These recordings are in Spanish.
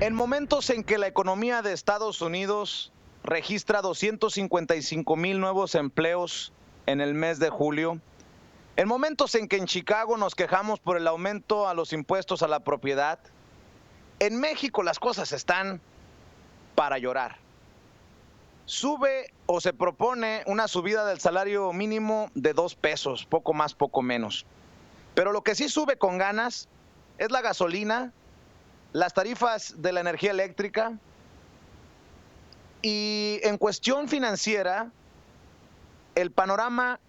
En momentos en que la economía de Estados Unidos registra 255,000 nuevos empleos en el mes de julio, en momentos en que en Chicago nos quejamos por el aumento a los impuestos a la propiedad, en México las cosas están para llorar. Sube o se propone una subida del salario mínimo de 2 pesos, poco más, poco menos. Pero lo que sí sube con ganas es la gasolina, las tarifas de la energía eléctrica y en cuestión financiera, el panorama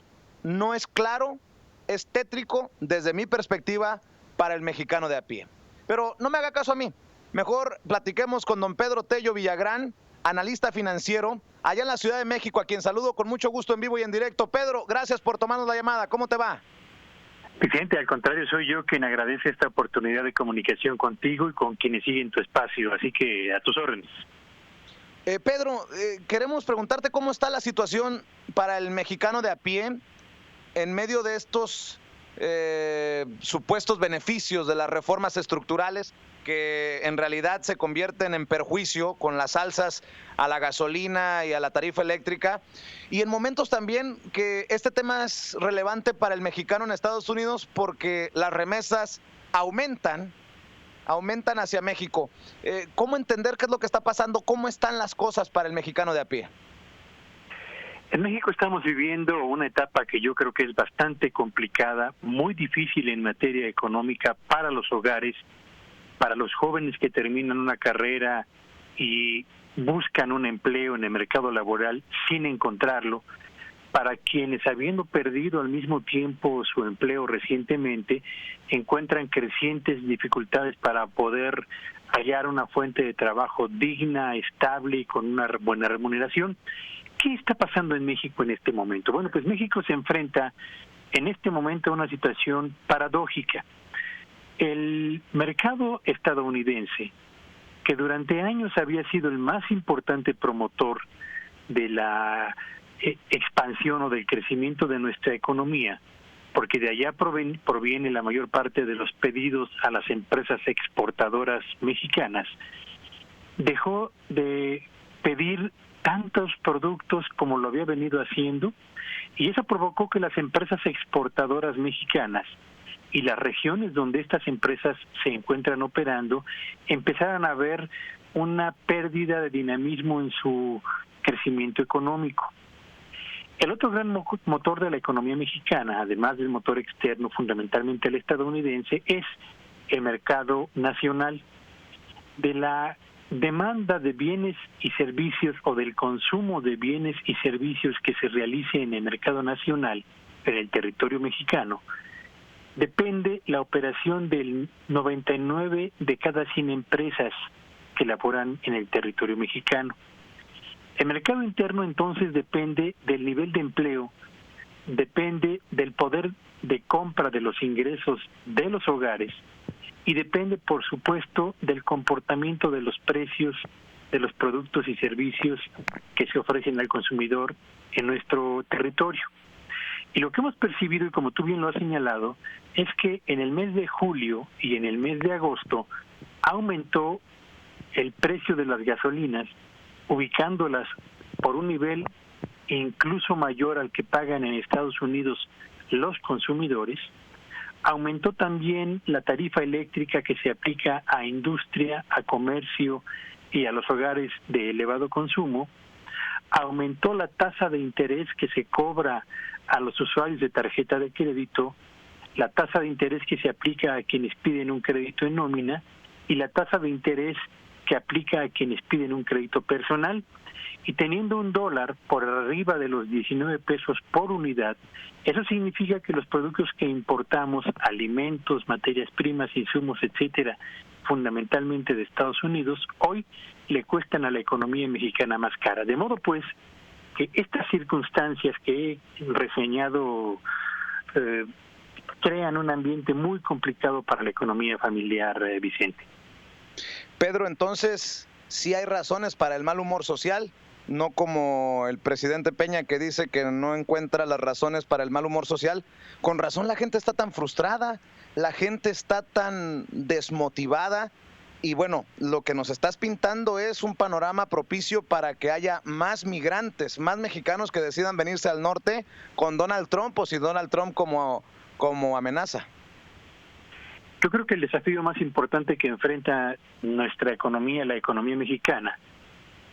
no es claro, es tétrico desde mi perspectiva para el mexicano de a pie. Pero no me haga caso a mí, mejor platiquemos con don Pedro Tello Villagrán, analista financiero, allá en la Ciudad de México, a quien saludo con mucho gusto en vivo y en directo. Pedro, gracias por tomarnos la llamada, ¿cómo te va? Vicente, al contrario, soy yo quien agradece esta oportunidad de comunicación contigo y con quienes siguen tu espacio, así que a tus órdenes. Pedro, queremos preguntarte cómo está la situación para el mexicano de a pie en medio de estos supuestos beneficios de las reformas estructurales que en realidad se convierten en perjuicio con las alzas a la gasolina y a la tarifa eléctrica, y en momentos también que este tema es relevante para el mexicano en Estados Unidos porque las remesas aumentan hacia México. ¿Cómo entender qué es lo que está pasando? ¿Cómo están las cosas para el mexicano de a pie? En México estamos viviendo una etapa que yo creo que es bastante complicada, muy difícil en materia económica para los hogares, para los jóvenes que terminan una carrera y buscan un empleo en el mercado laboral sin encontrarlo, para quienes, habiendo perdido al mismo tiempo su empleo recientemente, encuentran crecientes dificultades para poder hallar una fuente de trabajo digna, estable y con una buena remuneración. ¿Qué está pasando en México en este momento? Bueno, pues México se enfrenta en este momento a una situación paradójica. El mercado estadounidense, que durante años había sido el más importante promotor de la expansión o del crecimiento de nuestra economía, porque de allá proviene la mayor parte de los pedidos a las empresas exportadoras mexicanas, dejó de pedir tantos productos como lo había venido haciendo, y eso provocó que las empresas exportadoras mexicanas y las regiones donde estas empresas se encuentran operando empezaran a ver una pérdida de dinamismo en su crecimiento económico. El otro gran motor de la economía mexicana, además del motor externo, fundamentalmente el estadounidense, es el mercado nacional. De la demanda de bienes y servicios o del consumo de bienes y servicios que se realice en el mercado nacional, en el territorio mexicano, depende la operación del 99 de cada 100 empresas que laboran en el territorio mexicano. El mercado interno entonces depende del nivel de empleo, depende del poder de compra de los ingresos de los hogares y depende, por supuesto, del comportamiento de los precios de los productos y servicios que se ofrecen al consumidor en nuestro territorio. Y lo que hemos percibido, y como tú bien lo has señalado, es que en el mes de julio y en el mes de agosto aumentó el precio de las gasolinas, ubicándolas por un nivel incluso mayor al que pagan en Estados Unidos los consumidores. Aumentó también la tarifa eléctrica que se aplica a industria, a comercio y a los hogares de elevado consumo. Aumentó la tasa de interés que se cobra a los usuarios de tarjeta de crédito, la tasa de interés que se aplica a quienes piden un crédito en nómina y la tasa de interés que aplica a quienes piden un crédito personal. Y teniendo un dólar por arriba de los 19 pesos por unidad, eso significa que los productos que importamos, alimentos, materias primas, insumos, etcétera, fundamentalmente de Estados Unidos, hoy le cuestan a la economía mexicana más cara. De modo pues que estas circunstancias que he reseñado crean un ambiente muy complicado para la economía familiar, Vicente. Pedro, entonces, ¿sí hay razones para el mal humor social? No como el presidente Peña, que dice que no encuentra las razones para el mal humor social. Con razón la gente está tan frustrada, la gente está tan desmotivada Y bueno, lo que nos estás pintando es un panorama propicio para que haya más migrantes, más mexicanos que decidan venirse al norte con Donald Trump o sin Donald Trump como amenaza. Yo creo que el desafío más importante que enfrenta nuestra economía, la economía mexicana,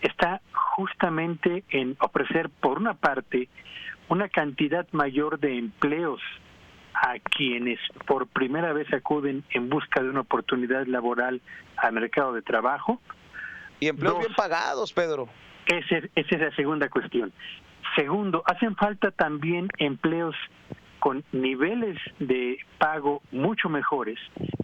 está justamente en ofrecer, por una parte, una cantidad mayor de empleos a quienes por primera vez acuden en busca de una oportunidad laboral al mercado de trabajo. Y empleos bien pagados, Pedro. Esa es la segunda cuestión. Segundo, hacen falta también empleos con niveles de pago mucho mejores,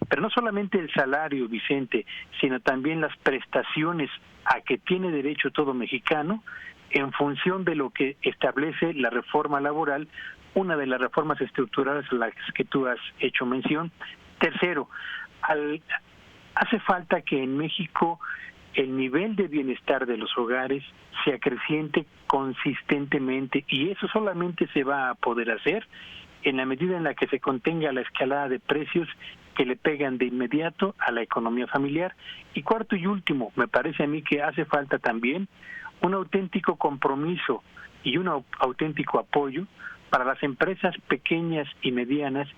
pero no solamente el salario, Vicente, sino también las prestaciones a que tiene derecho todo mexicano en función de lo que establece la reforma laboral, una de las reformas estructurales a las que tú has hecho mención. Tercero, hace falta que en México el nivel de bienestar de los hogares se acreciente consistentemente, y eso solamente se va a poder hacer en la medida en la que se contenga la escalada de precios que le pegan de inmediato a la economía familiar. Y cuarto y último, me parece a mí que hace falta también un auténtico compromiso y un auténtico apoyo para las empresas pequeñas y medianas,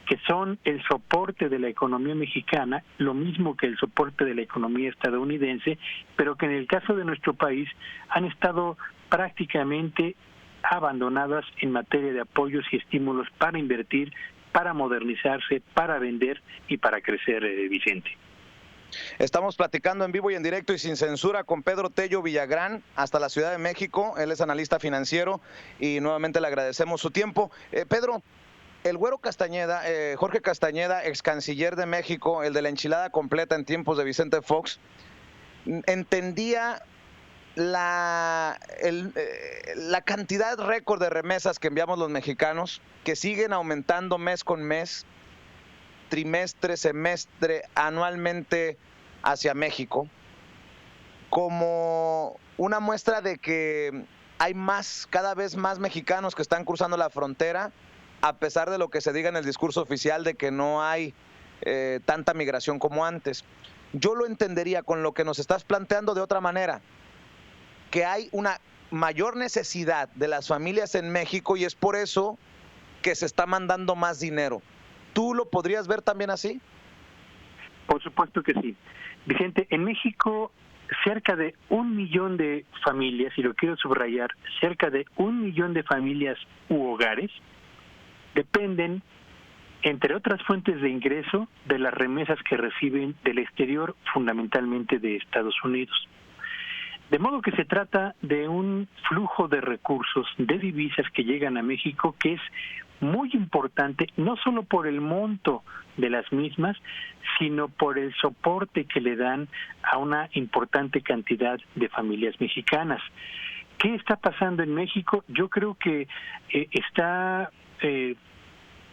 que son el soporte de la economía mexicana, lo mismo que el soporte de la economía estadounidense, pero que en el caso de nuestro país han estado prácticamente abandonadas en materia de apoyos y estímulos para invertir, para modernizarse, para vender y para crecer, Vicente. Estamos platicando en vivo y en directo y sin censura con Pedro Tello Villagrán hasta la Ciudad de México. Él es analista financiero y nuevamente le agradecemos su tiempo. Pedro, el Güero Castañeda, Jorge Castañeda, ex canciller de México, el de la enchilada completa en tiempos de Vicente Fox, entendía la cantidad récord de remesas que enviamos los mexicanos, que siguen aumentando mes con mes, trimestre, semestre, anualmente hacia México, como una muestra de que hay cada vez más mexicanos que están cruzando la frontera, a pesar de lo que se diga en el discurso oficial de que no hay tanta migración como antes. Yo lo entendería con lo que nos estás planteando de otra manera, que hay una mayor necesidad de las familias en México y es por eso que se está mandando más dinero. ¿Tú lo podrías ver también así? Por supuesto que sí. Vicente, en México cerca de 1 millón de familias, y lo quiero subrayar, cerca de 1 millón de familias u hogares dependen, entre otras fuentes de ingreso, de las remesas que reciben del exterior, fundamentalmente de Estados Unidos. De modo que se trata de un flujo de recursos, de divisas que llegan a México, que es muy importante, no solo por el monto de las mismas, sino por el soporte que le dan a una importante cantidad de familias mexicanas. ¿Qué está pasando en México? Yo creo que está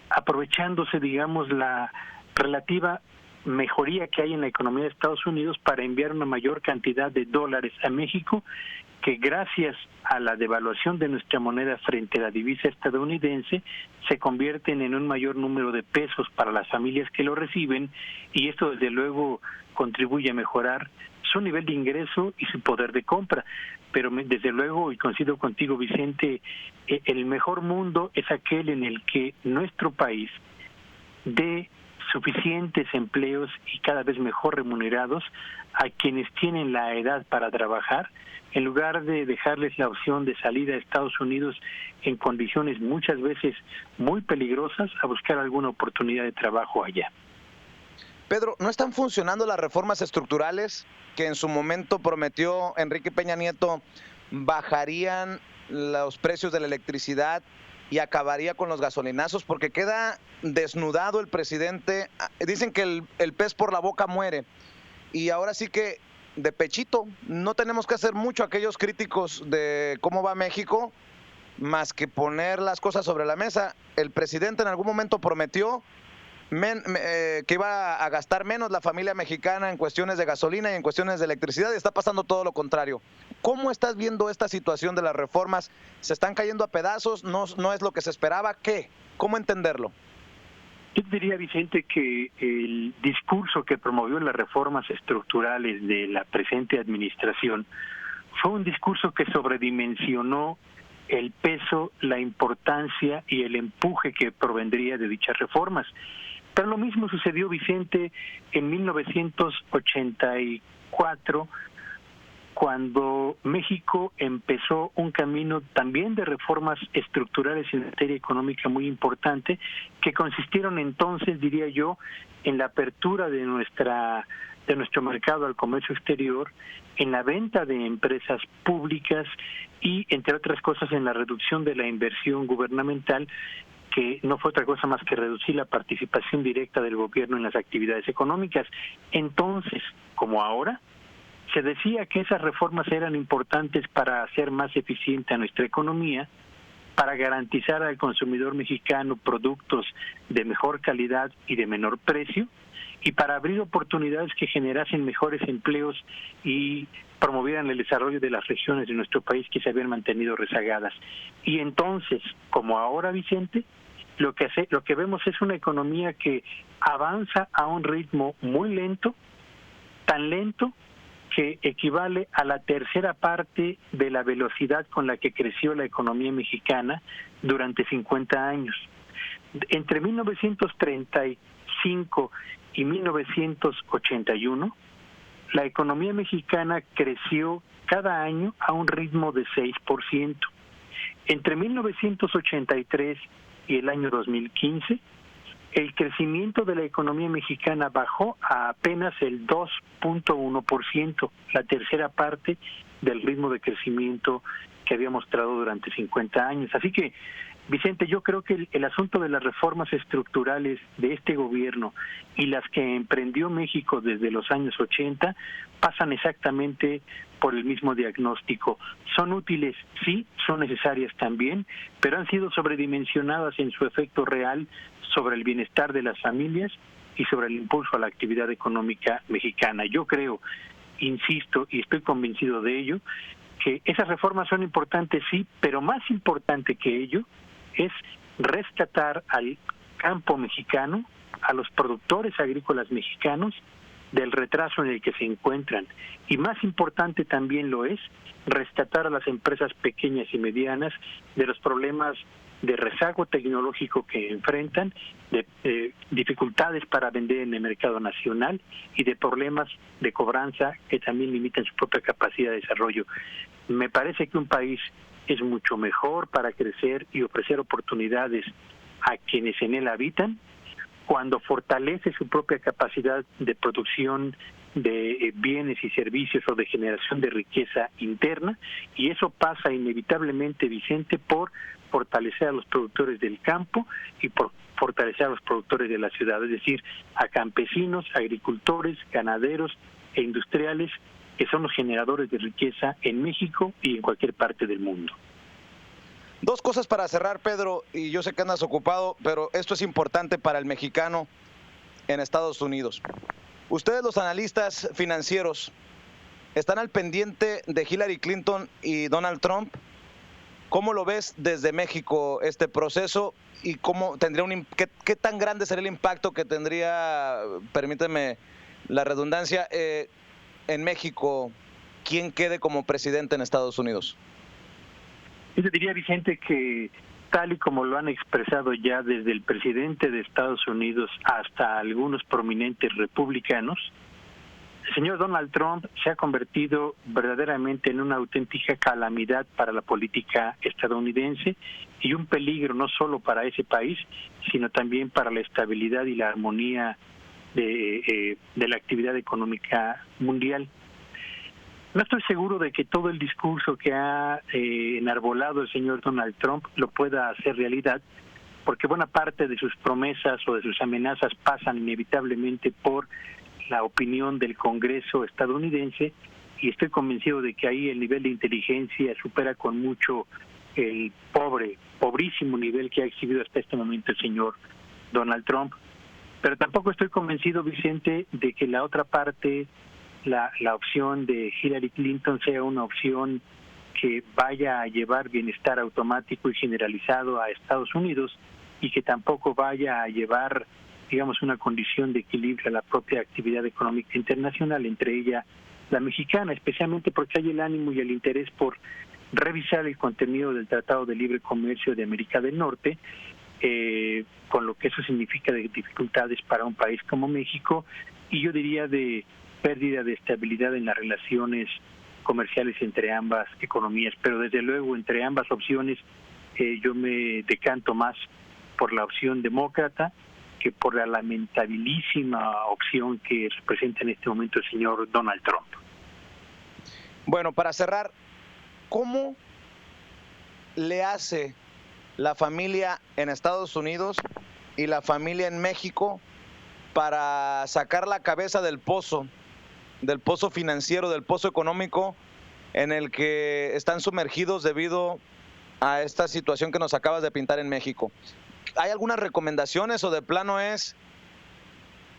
aprovechándose, digamos, la relativa mejoría que hay en la economía de Estados Unidos para enviar una mayor cantidad de dólares a México, que gracias a la devaluación de nuestra moneda frente a la divisa estadounidense se convierten en un mayor número de pesos para las familias que lo reciben, y esto desde luego contribuye a mejorar su nivel de ingreso y su poder de compra. Pero desde luego, y coincido contigo, Vicente, el mejor mundo es aquel en el que nuestro país dé suficientes empleos y cada vez mejor remunerados a quienes tienen la edad para trabajar, en lugar de dejarles la opción de salir a Estados Unidos en condiciones muchas veces muy peligrosas a buscar alguna oportunidad de trabajo allá. Pedro, ¿no están funcionando las reformas estructurales que en su momento prometió Enrique Peña Nieto bajarían los precios de la electricidad y acabaría con los gasolinazos? Porque queda desnudado el presidente. Dicen que el pez por la boca muere. Y ahora sí que de pechito, no tenemos que hacer mucho aquellos críticos de cómo va México, más que poner las cosas sobre la mesa. El presidente en algún momento prometió que iba a gastar menos la familia mexicana en cuestiones de gasolina y en cuestiones de electricidad, y está pasando todo lo contrario. ¿Cómo estás viendo esta situación de las reformas? ¿Se están cayendo a pedazos? ¿No es lo que se esperaba? ¿Qué? ¿Cómo entenderlo? Yo te diría, Vicente, que el discurso que promovió las reformas estructurales de la presente administración fue un discurso que sobredimensionó el peso, la importancia y el empuje que provendría de dichas reformas. Pero lo mismo sucedió, Vicente, en 1984, cuando México empezó un camino también de reformas estructurales en materia económica muy importante, que consistieron entonces, diría yo, en la apertura de nuestro mercado al comercio exterior, en la venta de empresas públicas y, entre otras cosas, en la reducción de la inversión gubernamental, que no fue otra cosa más que reducir la participación directa del gobierno en las actividades económicas. Entonces, como ahora, se decía que esas reformas eran importantes para hacer más eficiente a nuestra economía, para garantizar al consumidor mexicano productos de mejor calidad y de menor precio, y para abrir oportunidades que generasen mejores empleos y promovieran el desarrollo de las regiones de nuestro país que se habían mantenido rezagadas. Y entonces, como ahora, Vicente, lo que vemos es una economía que avanza a un ritmo muy lento, tan lento que equivale a la tercera parte de la velocidad con la que creció la economía mexicana durante 50 años. Entre 1935 y 1981, la economía mexicana creció cada año a un ritmo de 6%. Entre 1983 y el año 2015, el crecimiento de la economía mexicana bajó a apenas el 2.1%, la tercera parte del ritmo de crecimiento que había mostrado durante 50 años. Así que, Vicente, yo creo que el asunto de las reformas estructurales de este gobierno y las que emprendió México desde los años 80 pasan exactamente por el mismo diagnóstico. Son útiles, sí, son necesarias también, pero han sido sobredimensionadas en su efecto real sobre el bienestar de las familias y sobre el impulso a la actividad económica mexicana. Yo creo, insisto, y estoy convencido de ello, que esas reformas son importantes, sí, pero más importante que ello es rescatar al campo mexicano, a los productores agrícolas mexicanos, del retraso en el que se encuentran. Y más importante también lo es rescatar a las empresas pequeñas y medianas de los problemas de rezago tecnológico que enfrentan, de dificultades para vender en el mercado nacional y de problemas de cobranza que también limitan su propia capacidad de desarrollo. Me parece que un país es mucho mejor para crecer y ofrecer oportunidades a quienes en él habitan cuando fortalece su propia capacidad de producción de bienes y servicios o de generación de riqueza interna, y eso pasa inevitablemente, Vicente, por fortalecer a los productores del campo y por fortalecer a los productores de la ciudad, es decir, a campesinos, agricultores, ganaderos e industriales, que son los generadores de riqueza en México y en cualquier parte del mundo. Dos cosas para cerrar, Pedro, y yo sé que andas ocupado, pero esto es importante para el mexicano en Estados Unidos. Ustedes, los analistas financieros, ¿están al pendiente de Hillary Clinton y Donald Trump? ¿Cómo lo ves desde México este proceso y cómo tendría qué tan grande sería el impacto que tendría, permíteme la redundancia, en México, quién quede como presidente en Estados Unidos? Yo diría, Vicente, que tal y como lo han expresado ya desde el presidente de Estados Unidos hasta algunos prominentes republicanos, el señor Donald Trump se ha convertido verdaderamente en una auténtica calamidad para la política estadounidense y un peligro no solo para ese país, sino también para la estabilidad y la armonía de la actividad económica mundial. No estoy seguro de que todo el discurso que ha enarbolado el señor Donald Trump lo pueda hacer realidad, porque buena parte de sus promesas o de sus amenazas pasan inevitablemente por la opinión del Congreso estadounidense, y estoy convencido de que ahí el nivel de inteligencia supera con mucho el pobrísimo nivel que ha exhibido hasta este momento el señor Donald Trump. Pero tampoco estoy convencido, Vicente, de que la otra parte, la opción de Hillary Clinton, sea una opción que vaya a llevar bienestar automático y generalizado a Estados Unidos, y que tampoco vaya a llevar, digamos, una condición de equilibrio a la propia actividad económica internacional, entre ella la mexicana, especialmente porque hay el ánimo y el interés por revisar el contenido del Tratado de Libre Comercio de América del Norte, con lo que eso significa de dificultades para un país como México, y yo diría de pérdida de estabilidad en las relaciones comerciales entre ambas economías, pero desde luego entre ambas opciones yo me decanto más por la opción demócrata que por la lamentabilísima opción que representa en este momento el señor Donald Trump. Bueno, para cerrar, ¿cómo le hace la familia en Estados Unidos y la familia en México para sacar la cabeza del pozo financiero, del pozo económico en el que están sumergidos debido a esta situación que nos acabas de pintar en México? ¿Hay algunas recomendaciones o de plano es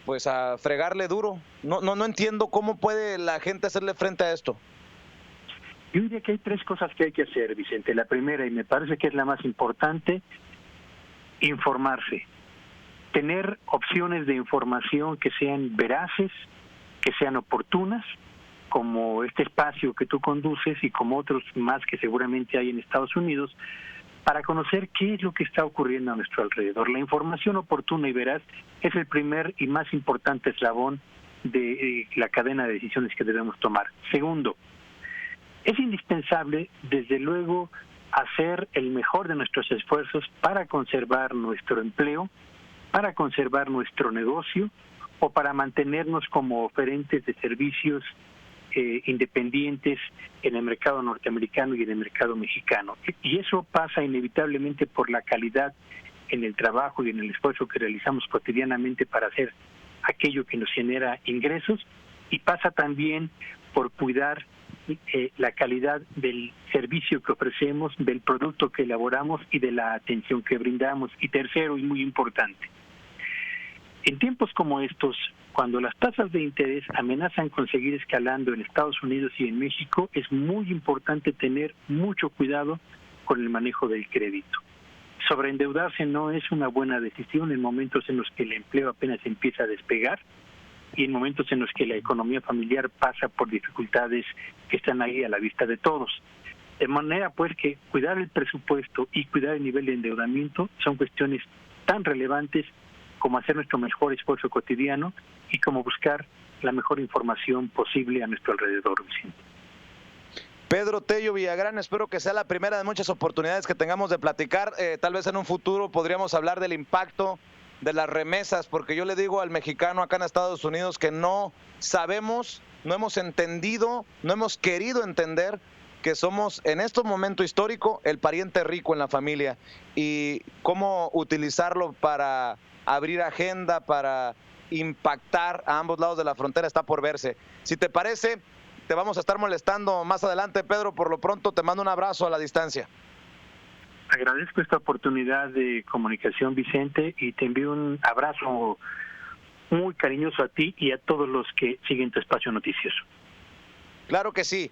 pues a fregarle duro? No entiendo cómo puede la gente hacerle frente a esto. Yo diría que hay tres cosas que hay que hacer, Vicente. La primera, y me parece que es la más importante, informarse. Tener opciones de información que sean veraces, que sean oportunas, como este espacio que tú conduces y como otros más que seguramente hay en Estados Unidos, para conocer qué es lo que está ocurriendo a nuestro alrededor. La información oportuna y veraz es el primer y más importante eslabón de la cadena de decisiones que debemos tomar. Segundo, es indispensable, desde luego, hacer el mejor de nuestros esfuerzos para conservar nuestro empleo, para conservar nuestro negocio o para mantenernos como oferentes de servicios independientes en el mercado norteamericano y en el mercado mexicano. Y eso pasa inevitablemente por la calidad en el trabajo y en el esfuerzo que realizamos cotidianamente para hacer aquello que nos genera ingresos, y pasa también por cuidar la calidad del servicio que ofrecemos, del producto que elaboramos y de la atención que brindamos. Y tercero, y muy importante, en tiempos como estos, cuando las tasas de interés amenazan con seguir escalando en Estados Unidos y en México, es muy importante tener mucho cuidado con el manejo del crédito. Sobreendeudarse no es una buena decisión en momentos en los que el empleo apenas empieza a despegar y en momentos en los que la economía familiar pasa por dificultades que están ahí a la vista de todos. De manera pues que cuidar el presupuesto y cuidar el nivel de endeudamiento son cuestiones tan relevantes como hacer nuestro mejor esfuerzo cotidiano y como buscar la mejor información posible a nuestro alrededor, Vicente. Pedro Tello Villagrán, espero que sea la primera de muchas oportunidades que tengamos de platicar. Tal vez en un futuro podríamos hablar del impacto de las remesas, porque yo le digo al mexicano acá en Estados Unidos que no sabemos, no hemos entendido, no hemos querido entender que somos en este momento histórico el pariente rico en la familia y cómo utilizarlo para abrir agenda, para impactar a ambos lados de la frontera está por verse. Si te parece, te vamos a estar molestando más adelante, Pedro. Por lo pronto te mando un abrazo a la distancia. Agradezco esta oportunidad de comunicación, Vicente, y te envío un abrazo muy cariñoso a ti y a todos los que siguen tu espacio noticioso. Claro que sí.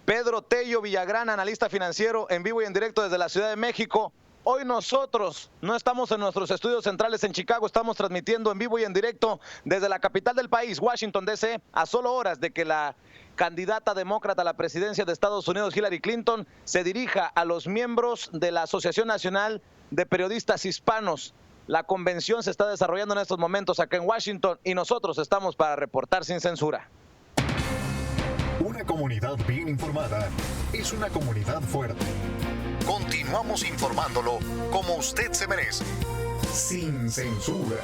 Pedro Tello Villagrán, analista financiero, en vivo y en directo desde la Ciudad de México. Hoy nosotros no estamos en nuestros estudios centrales en Chicago, estamos transmitiendo en vivo y en directo desde la capital del país, Washington, D.C., a solo horas de que la candidata demócrata a la presidencia de Estados Unidos, Hillary Clinton, se dirija a los miembros de la Asociación Nacional de Periodistas Hispanos. La convención se está desarrollando en estos momentos acá en Washington y nosotros estamos para reportar sin censura. Una comunidad bien informada es una comunidad fuerte. Continuamos informándolo como usted se merece. Sin censura.